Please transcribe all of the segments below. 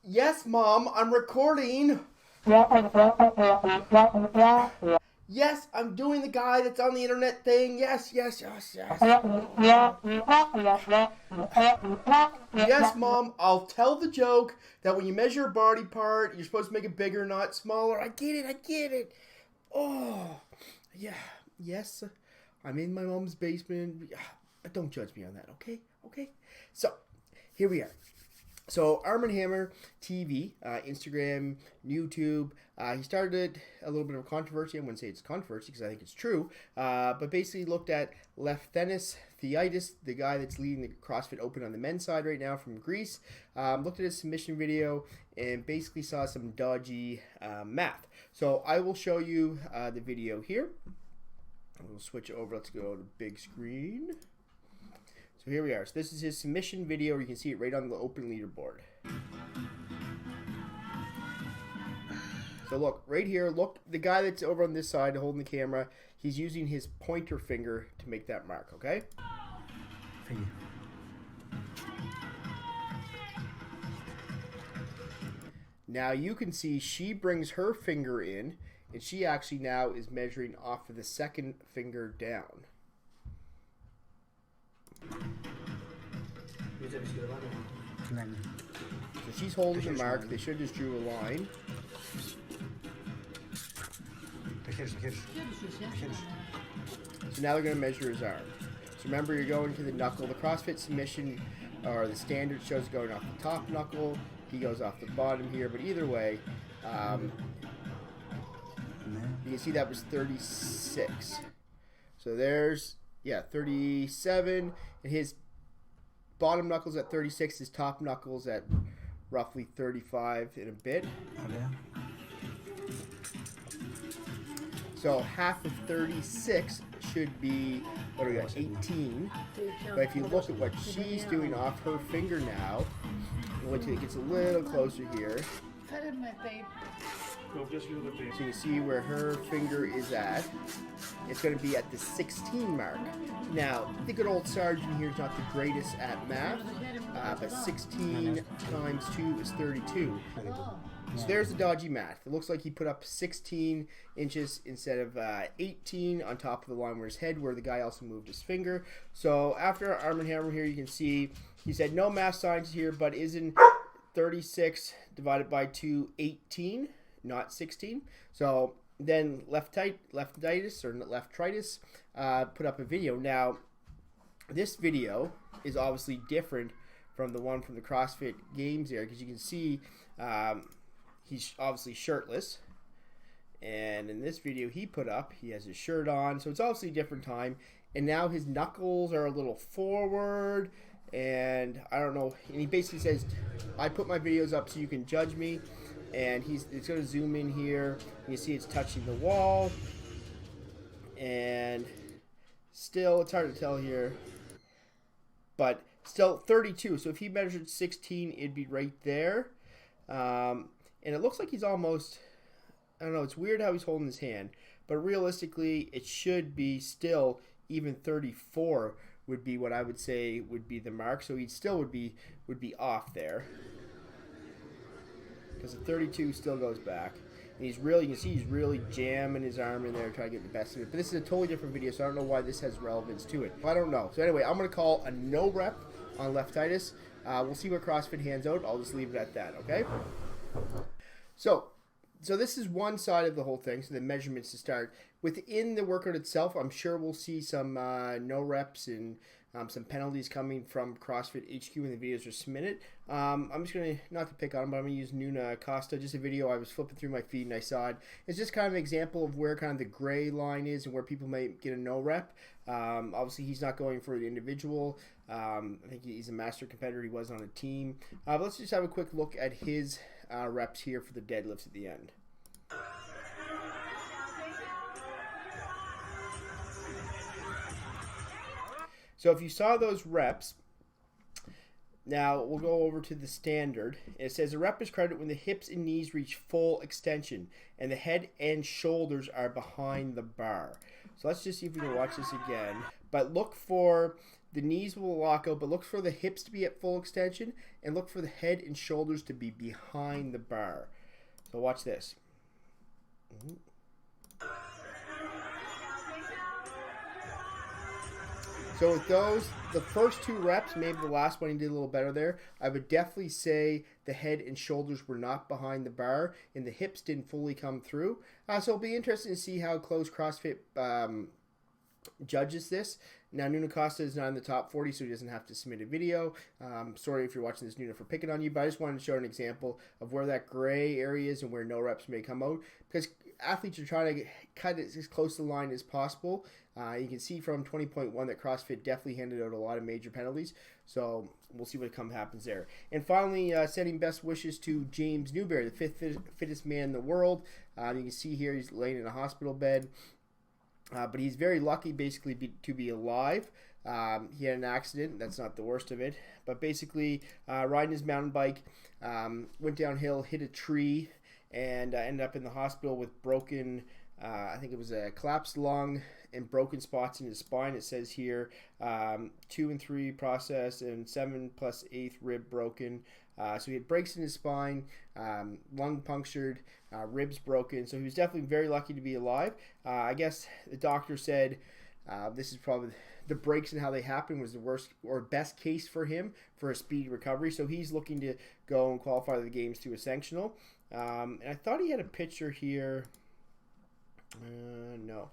Yes, Mom, I'm recording. Yes, I'm doing the guy that's on the internet thing. Yes. Yes, Mom, I'll tell the joke that when you measure a body part, you're supposed to make it bigger, not smaller. I get it. Oh, yeah. Yes, I'm in my mom's basement. Don't judge me on that, okay? So, here we are. So, ArmenhammerTV, Instagram, YouTube, he started a little bit of a controversy. I wouldn't say it's controversy because I think it's true, but basically looked at Lefteris, the guy that's leading the CrossFit Open on the men's side right now from Greece. Looked at his submission video and basically saw some dodgy math. So, I will show you the video here. We'll switch over. Let's go to big screen. So here we are. So this is his submission video. You can see it right on the open leaderboard. So look, right here, look, the guy that's over on this side holding the camera, he's using his pointer finger to make that mark, okay? Now you can see she brings her finger in, and she actually now is measuring off of the second finger down. So she's holding the mark. They should just drew a line. So now they're going to measure his arm. So remember, you're going to the knuckle. The CrossFit submission, or the standard, shows going off the top knuckle. He goes off the bottom here. But either way, you can see that was 36. So there's, 37. And his bottom knuckles at 36. His top knuckles at roughly 35 in a bit. So half of 36 should be, what do we got, 18. But if you look at what she's doing off her finger now, wait till it gets a little closer here. So you can see where her finger is at. It's going to be at the 16 mark. Now, the good old sergeant here is not the greatest at math, but 16 times 2 is 32. So there's the dodgy math. It looks like he put up 16 inches instead of 18 on top of the line where his head, where the guy also moved his finger. So after Armen Hammer here, you can see he said no math signs here, but isn't 36 divided by 2 18, not 16. So then Lefteris put up a video. Now this video is obviously different from the one from the CrossFit Games there, because you can see he's obviously shirtless, and in this video he put up, he has his shirt on, so it's obviously a different time. And now his knuckles are a little forward, and I don't know, and he basically says, I put my videos up so you can judge me. And it's going to zoom in here. You see it's touching the wall, and still it's hard to tell here, but still 32. So if he measured 16, it'd be right there. And it looks like he's almost, I don't know, it's weird how he's holding his hand, but realistically it should be still even 34 would be what I would say would be the mark. So he still would be off there, because the 32 still goes back. And he's really, you can see he's really jamming his arm in there trying to get the best of it. But this is a totally different video, so I don't know why this has relevance to it. I don't know. So anyway, I'm going to call a no rep on Lefteris. We'll see what CrossFit hands out. I'll just leave it at that, okay? So this is one side of the whole thing, so the measurements to start. Within the workout itself, I'm sure we'll see some no reps and some penalties coming from CrossFit HQ when the videos are submitted. I'm just going to, not to pick on them, but I'm going to use Nuna Costa, just a video I was flipping through my feed and I saw it. It's just kind of an example of where kind of the gray line is and where people might get a no rep. Obviously, he's not going for the individual. I think he's a master competitor. He was on a team. But let's just have a quick look at his reps here for the deadlifts at the end. So if you saw those reps, now we'll go over to the standard. It says a rep is credited when the hips and knees reach full extension and the head and shoulders are behind the bar. So let's just see if we can watch this again. But look for The knees will lock out, but look for the hips to be at full extension, and look for the head and shoulders to be behind the bar. So watch this. So with those, the first 2 reps, maybe the last one he did a little better there. I would definitely say the head and shoulders were not behind the bar, and the hips didn't fully come through. So it'll be interesting to see how close CrossFit judges this. Now, Nuno Costa is not in the top 40, so he doesn't have to submit a video. Sorry if you're watching this, Nuno, for picking on you, but I just wanted to show an example of where that gray area is and where no reps may come out, because athletes are trying to cut it as close to the line as possible. You can see from 20.1 that CrossFit definitely handed out a lot of major penalties, so we'll see what happens there. And finally, sending best wishes to James Newbury, the 5th fittest man in the world. You can see here he's laying in a hospital bed. But he's very lucky, basically, to be alive. He had an accident. That's not the worst of it. But basically, riding his mountain bike, went downhill, hit a tree, and ended up in the hospital with broken, I think it was a collapsed lung and broken spots in his spine. It says here 2 and 3 processed and 7 plus 8th rib broken. So he had breaks in his spine, lung punctured, ribs broken. So he was definitely very lucky to be alive. I guess the doctor said this is probably the breaks and how they happened was the worst or best case for him for a speedy recovery. So he's looking to go and qualify the games to a sanctional. And I thought he had a picture here. No.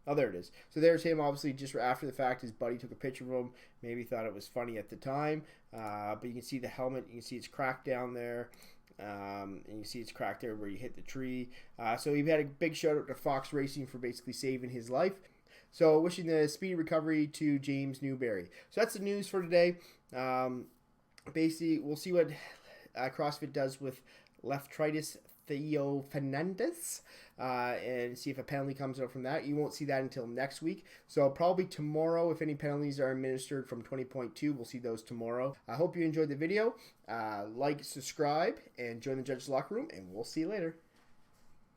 Oh, there it is. So there's him, obviously, just after the fact. His buddy took a picture of him. Maybe thought it was funny at the time. But you can see the helmet. You can see it's cracked down there. And you see it's cracked there where you hit the tree. So he had a big shout out to Fox Racing for basically saving his life. So wishing the speedy recovery to James Newbury. So that's the news for today. Basically, we'll see what CrossFit does with Lefteris Theo Fernandez and see if a penalty comes out from that. You won't see that until next week. So probably tomorrow, if any penalties are administered from 20.2, we'll see those tomorrow. I hope you enjoyed the video. Like, subscribe, and join the judges locker room, and we'll see you later.